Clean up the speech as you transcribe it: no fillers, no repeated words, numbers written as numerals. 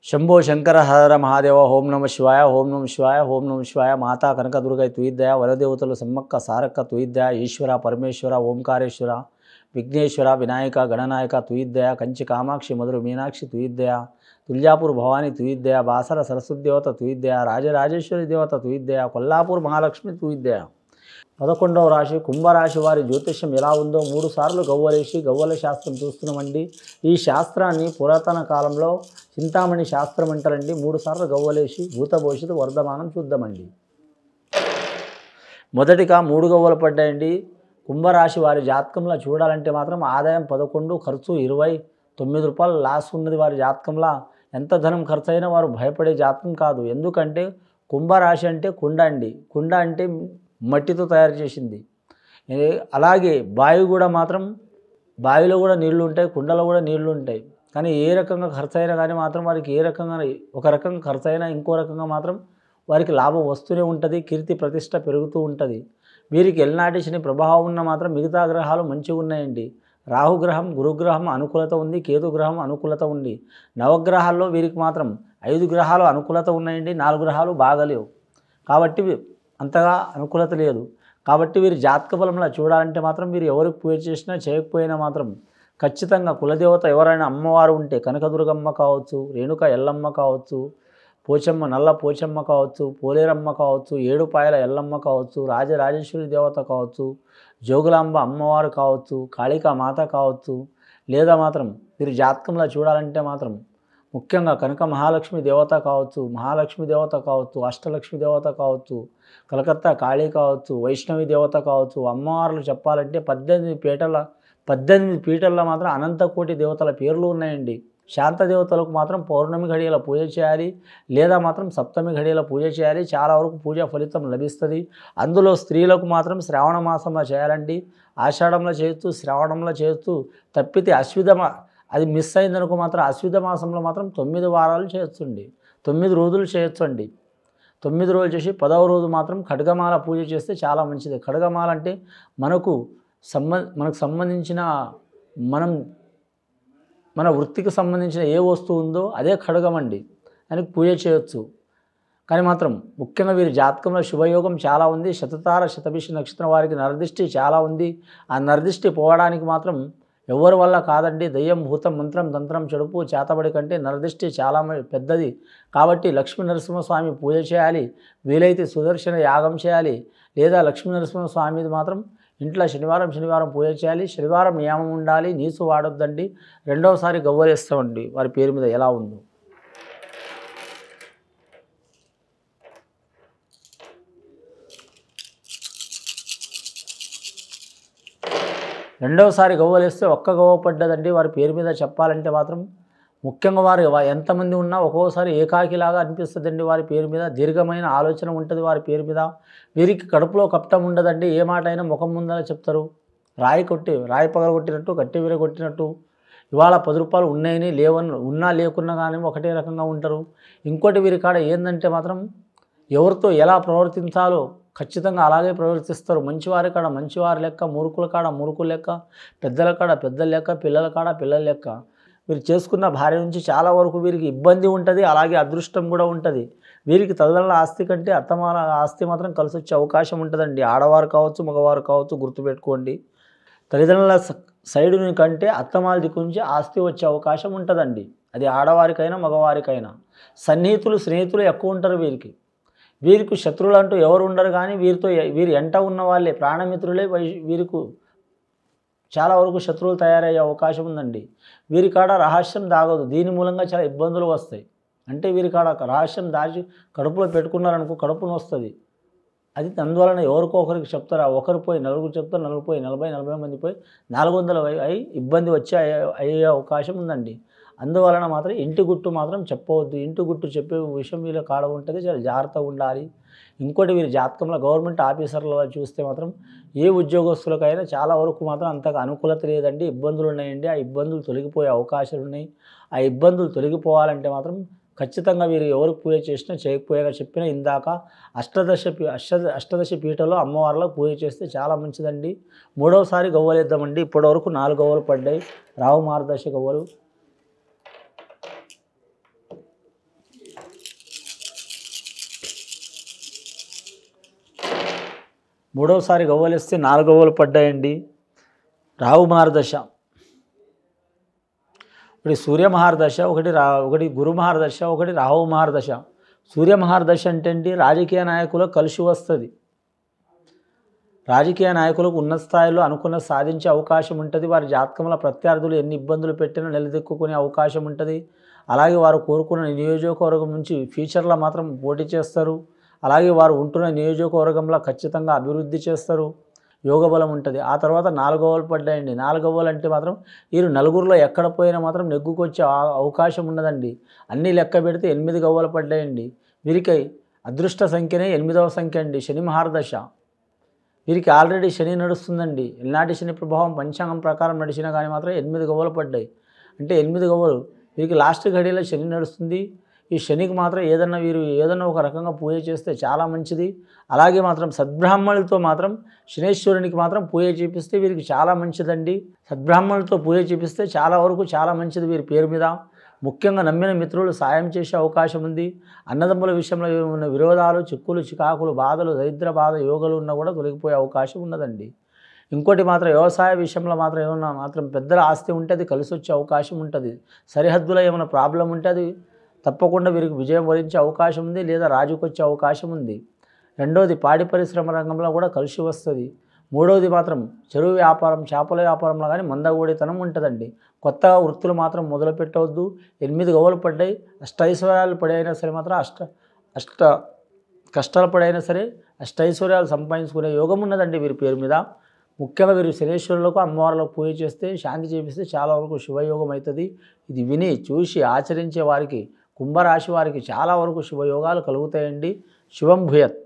శంభో శంకర హర మహాదేవ ఓం నమ శివాయ ఓం నమ శివాయ ఓం నమ శివాయ మాతా కనకదుర్గ తుయిద్దయ వరదేవతలు సమ్మక్క సారక్క తుయిద్దయ ఈశ్వర పరమేశ్వర ఓంకారేశ్వర విఘ్నేశ్వర వినాయక గణనాయక తుయిద్దయ కంచి కామాక్షి మధుర మీనాక్షి తుయిద్దయ తుల్యాపూర్ భవాని తుయిద్దయ బాసర సరస్వతి దేవత తుయిద్దయ రాజరాజేశ్వరి దేవత తుయిద్దయ కొల్లాపూర్ మహాలక్ష్మి తుయిద్దయ 11వ రాశి కుంభరాశి వారి జ్యోతిష్యం ఎలా ఉందో 3 సార్లు గవ్వలేసి గవ్వల శాస్త్రం చూస్తున్నామండి. ఈ శాస్త్రాన్ని పురాతన కాలంలో చింతామణి శాస్త్రం అంటారండి. 3 సార్లు గవ్వలేసి భూత భవిష్యత్తు వర్ధమానం చూద్దామండి. మొదటిగా 3 గవ్వలు పడ్డాయండి. కుంభరాశి వారి జాతకంలో చూడాలంటే మాత్రం ఆదాయం 11, ఖర్చు 29 రూపాయలు లాస్ ఉన్నది వారి జాతకంలో. ఎంత ధనం ఖర్చు అయినా వారు భయపడే జాతకం కాదు. ఎందుకంటే కుంభరాశి అంటే కుండ అండి. కుండ అంటే మట్టితో తయారు చేసింది. అలాగే బావి కూడా మాత్రం బావిలో కూడా నీళ్లు ఉంటాయి, కుండలో కూడా నీళ్లు ఉంటాయి. కానీ ఏ రకంగా ఖర్చు అయినా కానీ మాత్రం వారికి ఏ రకంగా ఒక రకంగా ఖర్చు అయినా ఇంకో రకంగా మాత్రం వారికి లాభం వస్తూనే ఉంటుంది, కీర్తి ప్రతిష్ట పెరుగుతూ ఉంటుంది. వీరికి ఎల్నాటి శని ప్రభావం ఉన్న మాత్రం మిగతా గ్రహాలు మంచిగా ఉన్నాయండి. రాహుగ్రహం, గురుగ్రహం అనుకూలత ఉంది, కేతుగ్రహం అనుకూలత ఉంది. నవగ్రహాల్లో వీరికి మాత్రం 5 గ్రహాలు అనుకూలత ఉన్నాయండి, 4 గ్రహాలు బాగలేవు. కాబట్టి అంతగా అనుకూలత లేదు. కాబట్టి వీరి జాతక బలంలో చూడాలంటే మాత్రం వీరు ఎవరికి పూజ చేసినా చేయకపోయినా మాత్రం ఖచ్చితంగా కులదేవత ఎవరైనా అమ్మవారు ఉంటే కనకదుర్గమ్మ కావచ్చు, రేణుక ఎల్లమ్మ కావచ్చు, పోచమ్మ నల్ల పోచమ్మ కావచ్చు, పోలేరమ్మ కావచ్చు, ఏడుపాయల ఎల్లమ్మ కావచ్చు, రాజరాజేశ్వరి దేవత కావచ్చు, జోగులాంబ అమ్మవారు కావచ్చు, కాళికా మాత కావచ్చు, లేదా మాత్రం వీరి జాతకంలో చూడాలంటే మాత్రం ముఖ్యంగా కనక మహాలక్ష్మి దేవత కావచ్చు, మహాలక్ష్మి దేవత కావచ్చు, అష్టలక్ష్మి దేవత కావచ్చు, కలకత్తా కాళీ కావచ్చు, వైష్ణవి దేవత కావచ్చు. అమ్మవార్లు చెప్పాలంటే 18 పీటల్లో మాత్రం అనంతకోటి దేవతల పేర్లు ఉన్నాయండి. శాంత దేవతలకు మాత్రం పౌర్ణమి ఘడియల పూజ చేయాలి, లేదా మాత్రం సప్తమి ఘడియల పూజ చేయాలి. చాలా వరకు పూజా ఫలితం లభిస్తుంది. అందులో స్త్రీలకు మాత్రం శ్రావణ మాసంలో చేయాలండి. ఆషాఢంలో చేయొచ్చు, శ్రావణంలో చేయొచ్చు. తప్పితే అది మిస్ అయిందనుకో మాత్రం అశ్విత మాసంలో మాత్రం 9 వారాలు చేయొచ్చండి, 9 రోజులు చేయొచ్చండి. 9 రోజులు చేసి 10వ రోజు మాత్రం ఖడ్గమాల పూజ చేస్తే చాలా మంచిది. ఖడ్గమాల అంటే మనకు సంబంధించిన మన వృత్తికి సంబంధించిన ఏ వస్తువు ఉందో అదే ఖడ్గం అండి, దానికి పూజ చేయొచ్చు. కానీ మాత్రం ముఖ్యంగా వీరి జాతకంలో శుభయోగం చాలా ఉంది. శతతార శతభిష నక్షత్రం వారికి నరదిష్టి చాలా ఉంది. ఆ నరదిష్టి పోవడానికి మాత్రం ఎవరి వల్ల కాదండి. దయ్యం, భూతం, మంత్రం, తంత్రం, చెడుపు, చేతబడి కంటే నరదిష్టి చాలా పెద్దది. కాబట్టి లక్ష్మీ నరసింహస్వామి పూజ చేయాలి. వీలైతే సుదర్శన యాగం చేయాలి. లేదా లక్ష్మీ నరసింహస్వామిది మాత్రం ఇంట్లో శనివారం పూజ చేయాలి. శనివారం నియమం ఉండాలి, నీసు వాడొద్దండి. 2వసారి గవ్వలేస్తామండి వారి పేరు మీద ఎలా ఉందో. రెండవసారి గవ్వలేస్తే ఒక్క గవ్వ పడ్డదండి వారి పేరు మీద. చెప్పాలంటే మాత్రం ముఖ్యంగా వారు ఎంతమంది ఉన్నా ఒక్కోసారి ఏకాకిలాగా అనిపిస్తుందండి వారి పేరు మీద. దీర్ఘమైన ఆలోచన ఉంటుంది వారి పేరు మీద. వీరికి కడుపులో కపటం ఉండదండి. ఏ మాట అయినా ముఖం ముందర చెప్తారు. రాయి పగలగొట్టినట్టు, గట్టి విరగొట్టినట్టు. ఇవాళ 10 రూపాయలు ఉన్నాయని ఉన్నా లేకున్నా కానీ ఒకటే రకంగా ఉంటారు. ఇంకోటి వీరి కాడ ఏంటంటే మాత్రం ఎవరితో ఎలా ప్రవర్తించాలో ఖచ్చితంగా అలాగే ప్రవర్తిస్తారు. మంచివారి కాడ మంచివారి లెక్క, మూర్ఖుల కాడ మూర్ఖుల లెక్క, పెద్దల కాడ పెద్దల లెక్క, పిల్లల కాడ పిల్లల లెక్క. వీరు చేసుకున్న భార్య నుంచి చాలా వరకు వీరికి ఇబ్బంది ఉంటుంది, అలాగే అదృష్టం కూడా ఉంటుంది. వీరికి తల్లిదండ్రుల ఆస్తి కంటే అత్తమాల ఆస్తి మాత్రం కలిసి వచ్చే అవకాశం ఉంటుందండి. ఆడవారు కావచ్చు, మగవారు కావచ్చు, గుర్తుపెట్టుకోండి. తల్లిదండ్రుల సైడు కంటే అత్తమాల దిక్కు నుంచి ఆస్తి వచ్చే అవకాశం ఉంటుందండి. అది ఆడవారికైనా మగవారికైనా. స్నేహితులు ఎక్కువ ఉంటారు వీరికి. వీరికి శత్రువులు అంటూ ఎవరు ఉండరు. కానీ వీరి ఎంట ఉన్న వాళ్ళే ప్రాణమిత్రులే వీరికి చాలా వరకు శత్రువులు తయారయ్యే అవకాశం ఉందండి. వీరి కాడ రహస్యం దాగదు. దీని మూలంగా చాలా ఇబ్బందులు వస్తాయి. అంటే వీరి కాడ రహస్యం దాచి కడుపులో పెట్టుకున్నారనుకో కడుపును వస్తుంది. అది అందువలన ఎవరికో ఒకరికి చెప్తారు. ఒకరు పోయి నలుగురు చెప్తారు, నలుగురు పోయి 40 మంది పోయి 400 అయి ఇబ్బంది అయ్యే అవకాశం ఉందండి. అందువలన మాత్రం ఇంటి గుట్టు మాత్రం చెప్పవద్దు. ఇంటి గుట్టు చెప్పే విషయం వీళ్ళ కాడ ఉంటుంది, చాలా జాగ్రత్తగా ఉండాలి. ఇంకోటి వీరి జాతకంలో గవర్నమెంట్ ఆఫీసర్లలో చూస్తే మాత్రం ఏ ఉద్యోగస్తులకైనా చాలా వరకు మాత్రం అంతగా అనుకూలత లేదండి, ఇబ్బందులు ఉన్నాయండి. ఆ ఇబ్బందులు తొలగిపోయే అవకాశాలు ఉన్నాయి. ఆ ఇబ్బందులు తొలగిపోవాలంటే మాత్రం ఖచ్చితంగా వీరు ఎవరు పూజ చేసినా చేయకపోయినా చెప్పినా ఇందాక అష్టదశ పీఠలో అమ్మవారిలో పూజ చేస్తే చాలా మంచిదండి. 3వసారి గవ్వలేద్దామండి. ఇప్పటివరకు 4 గవ్వలు పడ్డాయి. రాహు మార్గదర్శ గవ్వలు. మూడవసారి గవ్వలిస్తే 4 గవ్వలు పడ్డాయండి. రాహు మహర్దశ, ఒకటి సూర్య మహర్దశ, ఒకటి గురు మహర్దశ, ఒకటి రాహు మహర్దశ. సూర్య మహర్దశ అంటే ఏంటి? రాజకీయ నాయకులకు కలిసి వస్తుంది. రాజకీయ నాయకులకు ఉన్నత స్థాయిలో అనుకున్న సాధించే అవకాశం ఉంటుంది. వారి జాతకంలో ప్రత్యర్థులు ఎన్ని ఇబ్బందులు పెట్టినా నిలదొక్కునే అవకాశం ఉంటుంది. అలాగే వారు కోరుకున్న నియోజకవర్గం నుంచి ఫ్యూచర్లో మాత్రం పోటీ చేస్తారు. అలాగే వారు ఉంటున్న నియోజకవర్గంలో ఖచ్చితంగా అభివృద్ధి చేస్తారు. యోగ బలం ఉంటుంది. ఆ తర్వాత 4 గవ్వలు పడ్డాయండి. 4 గవ్వలు అంటే మాత్రం వీరు నలుగురిలో ఎక్కడ పోయినా మాత్రం నెగ్గుకొచ్చే అవకాశం ఉన్నదండి. అన్నీ లెక్క పెడితే 8 గవ్వలు పడ్డాయండి. వీరికి అదృష్ట సంఖ్యనే 8వ సంఖ్య అండి. శని మహర్దశ. వీరికి ఆల్రెడీ శని నడుస్తుందండి. ఎల్నాటి శని ప్రభావం పంచాంగం ప్రకారం నడిచినా కానీ మాత్రం 8 గవ్వలు పడ్డాయి. అంటే 8 గవ్వలు. వీరికి లాస్ట్ ఘడియలో శని నడుస్తుంది. ఈ శనికి మాత్రం వీరు ఏదన్నా ఒక రకంగా పూజ చేస్తే చాలా మంచిది. అలాగే మాత్రం సద్బ్రాహ్మణులతో మాత్రం శనేశ్వరునికి మాత్రం పూజ చేపిస్తే వీరికి చాలా మంచిదండి. సద్బ్రాహ్మణులతో పూజ చేపిస్తే చాలా వరకు చాలా మంచిది వీరి పేరు మీద. ముఖ్యంగా నమ్మిన మిత్రులు సాయం చేసే అవకాశం ఉంది. అన్నదమ్ముల విషయంలో ఉన్న విరోధాలు, చిక్కులు, చికాకులు, బాధలు, దరిద్ర బాధ, యోగాలు ఉన్నా కూడా తొలగిపోయే అవకాశం ఉన్నదండి. ఇంకోటి మాత్రం వ్యవసాయ విషయంలో మాత్రం ఏమన్నా మాత్రం పెద్దల ఆస్తి ఉంటే అది కలిసి వచ్చే అవకాశం ఉంటుంది. సరిహద్దులో ఏమైనా ప్రాబ్లం ఉంటే అది తప్పకుండా వీరికి విజయం వరించే అవకాశం ఉంది, లేదా రాజుకు వచ్చే అవకాశం ఉంది. రెండవది పాడి పరిశ్రమ రంగంలో కూడా కలిసి వస్తుంది. మూడవది మాత్రం చెరువు వ్యాపారం, చేపల వ్యాపారంలో కానీ మందగూడితనం ఉంటుందండి. కొత్తగా వృత్తులు మాత్రం మొదలు పెట్టవద్దు. 8 గవ్వలు పడ్డాయి. అష్టైశ్వర్యాలు పడైనా సరే మాత్రం అష్ట కష్టాలు పడైనా సరే అష్టైశ్వర్యాలు సంపాదించుకునే యోగం ఉన్నదండి వీరి పేరు మీద. ముఖ్యంగా వీరు శనేశ్వరులకు, అమ్మవార్లకు పూజ చేస్తే, శాంతి చేపిస్తే చాలా వరకు శుభయోగం అవుతుంది. ఇది విని చూసి ఆచరించే వారికి, కుంభరాశి వారికి చాలా వరకు శుభయోగాలు కలుగుతాయండి. శుభం భూయత్.